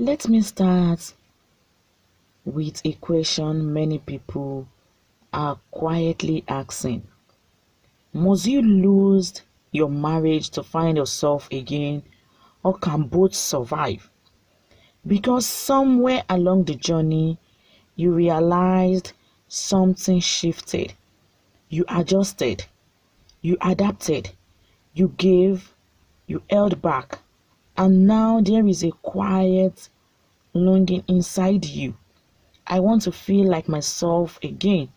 Let me start with a question many people are quietly asking. Must you lose your marriage to find yourself again, or can both survive? Because somewhere along the journey, you realized something shifted. You adjusted, you adapted, you gave, you held back, and now there is a quiet longing inside you. I want to feel like myself again.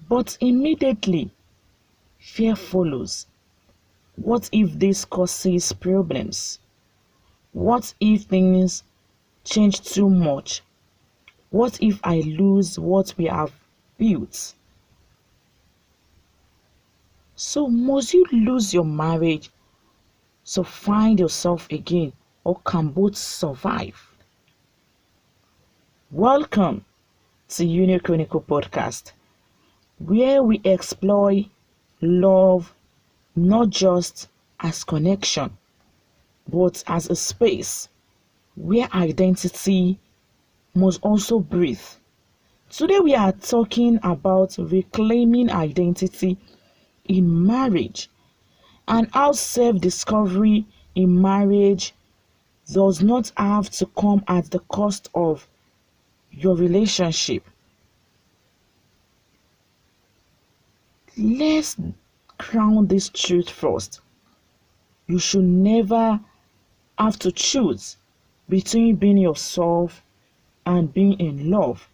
But immediately, fear follows. What if this causes problems? What if things change too much? What if I lose what we have built? So, must you lose your marriage to find yourself again, or can both survive? Welcome to Union Chronicle podcast, where we explore love not just as connection, but as a space where identity must also breathe. Today we are talking about reclaiming identity in marriage and how self-discovery in marriage does not have to come at the cost of your relationship. Let's crown this truth first. You should never have to choose between being yourself and being in love.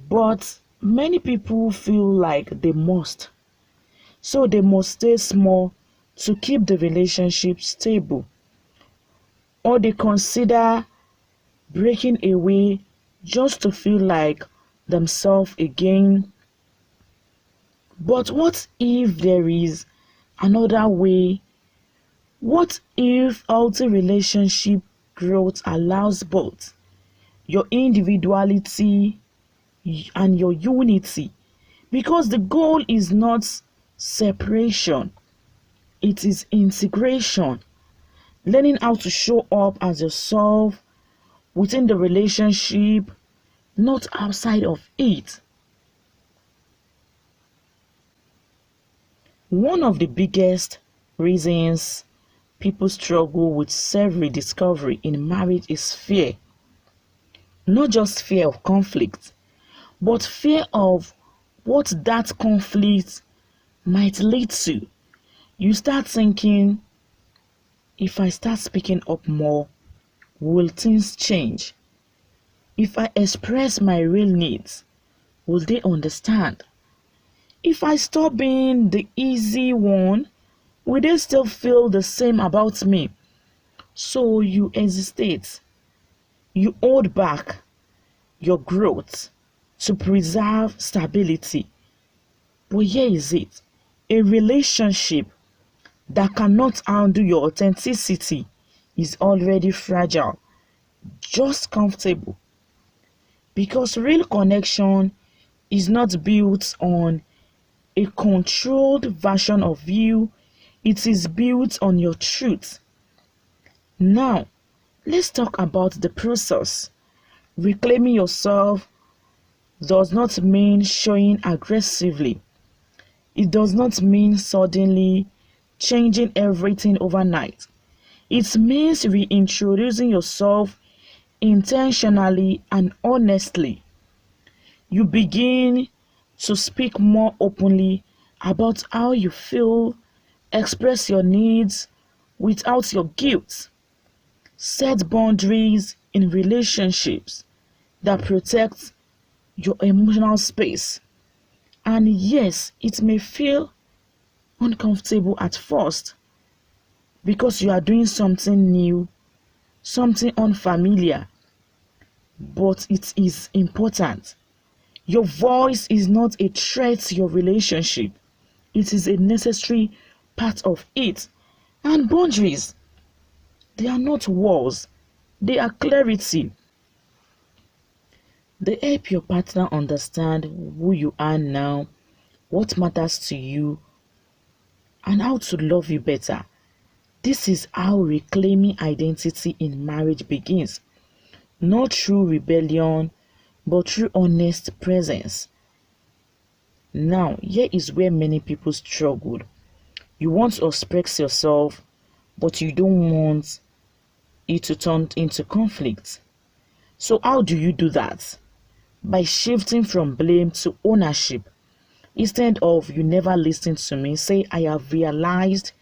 But many people feel like they must. So they must stay small to keep the relationship stable. Or they consider breaking away just to feel like themselves again. But what if there is another way? What if healthy relationship growth allows both your individuality and your unity? Because the goal is not separation, it is integration. Learning how to show up as yourself within the relationship, not outside of it. One of the biggest reasons people struggle with self-rediscovery in marriage is fear. Not just fear of conflict, but fear of what that conflict might lead to. You start thinking, if I start speaking up more, will things change? If I express my real needs, will they understand? If I stop being the easy one, will they still feel the same about me? So you hesitate. You hold back your growth to preserve stability. But here is it. A relationship that cannot handle your authenticity is already fragile, just comfortable. Because real connection is not built on a controlled version of you, it is built on your truth. Now, let's talk about the process. Reclaiming yourself does not mean showing aggressively. It does not mean suddenly changing everything overnight. It means reintroducing yourself intentionally and honestly. You begin to speak more openly about how you feel, express your needs without your guilt, set boundaries in relationships that protect your emotional space. And yes, it may feel uncomfortable at first because you are doing something new, something unfamiliar, but it is important. Your voice is not a threat to your relationship. It is a necessary part of it. And boundaries, they are not walls. They are clarity. They help your partner understand who you are now, what matters to you, and how to love you better. This is how reclaiming identity in marriage begins. Not through rebellion, but through honest presence. Now, here is where many people struggle. You want to express yourself, but you don't want it to turn into conflict. So how do you do that? By shifting from blame to ownership. Instead of "you never listened to me," say "I have realized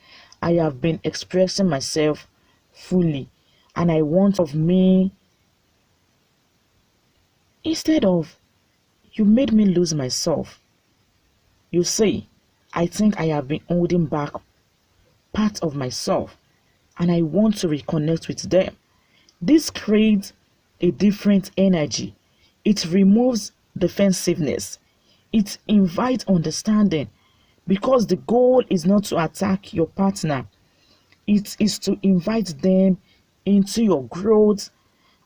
I have been expressing myself fully and I want of me." Instead of "you made me lose myself," you say "I think I have been holding back part of myself and I want to reconnect with them." This creates a different energy. It removes defensiveness. It invites understanding, because the goal is not to attack your partner. It is to invite them into your growth.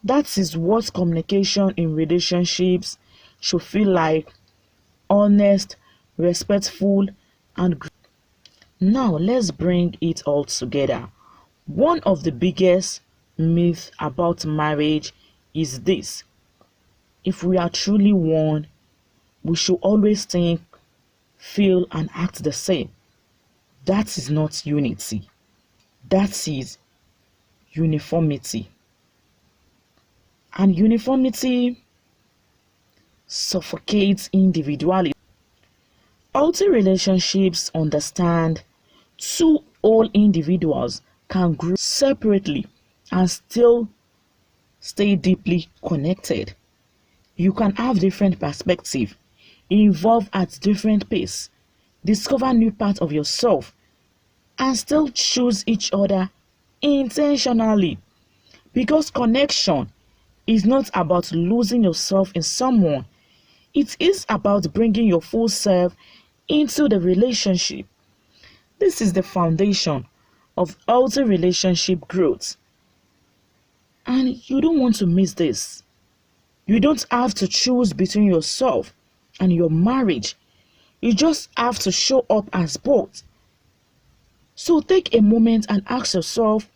That is what communication in relationships should feel like: honest, respectful, and now let's bring it all together. One of the biggest myths about marriage is this: if we are truly one, we should always think, feel, and act the same. That is not unity. That is uniformity. And uniformity suffocates individuality. Healthy relationships understand two whole individuals can grow separately and still stay deeply connected. You can have different perspectives, evolve at different pace, discover new parts of yourself, and still choose each other intentionally. Because connection is not about losing yourself in someone, it is about bringing your full self into the relationship. This is the foundation of healthy relationship growth. And you don't want to miss this. You don't have to choose between yourself and your marriage. You just have to show up as both. So take a moment and ask yourself,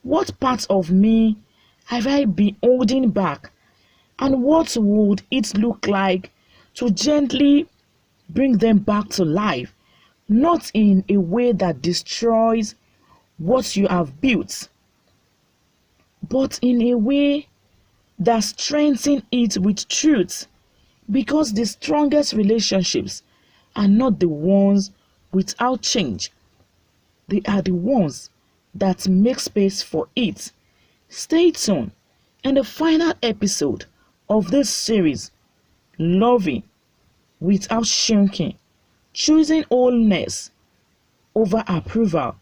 what parts of me have I been holding back? And what would it look like to gently bring them back to life? Not in a way that destroys what you have built, but in a way that strengthens it with truth. Because the strongest relationships are not the ones without change. They are the ones that make space for it. Stay tuned in the final episode of this series, Loving Without Shrinking, Choosing Wholeness Over Approval,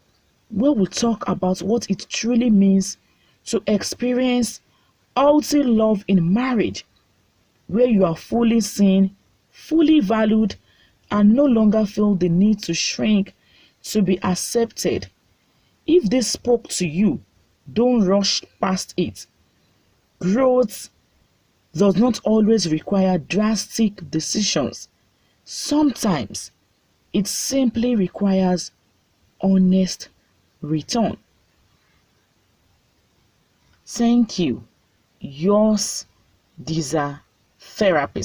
where we talk about what it truly means to experience healthy love in marriage, where you are fully seen, fully valued, and no longer feel the need to shrink to be accepted. If this spoke to you, don't rush past it. Growth does not always require drastic decisions. Sometimes it simply requires honest return. Thank you. Yours, Disa Therapist.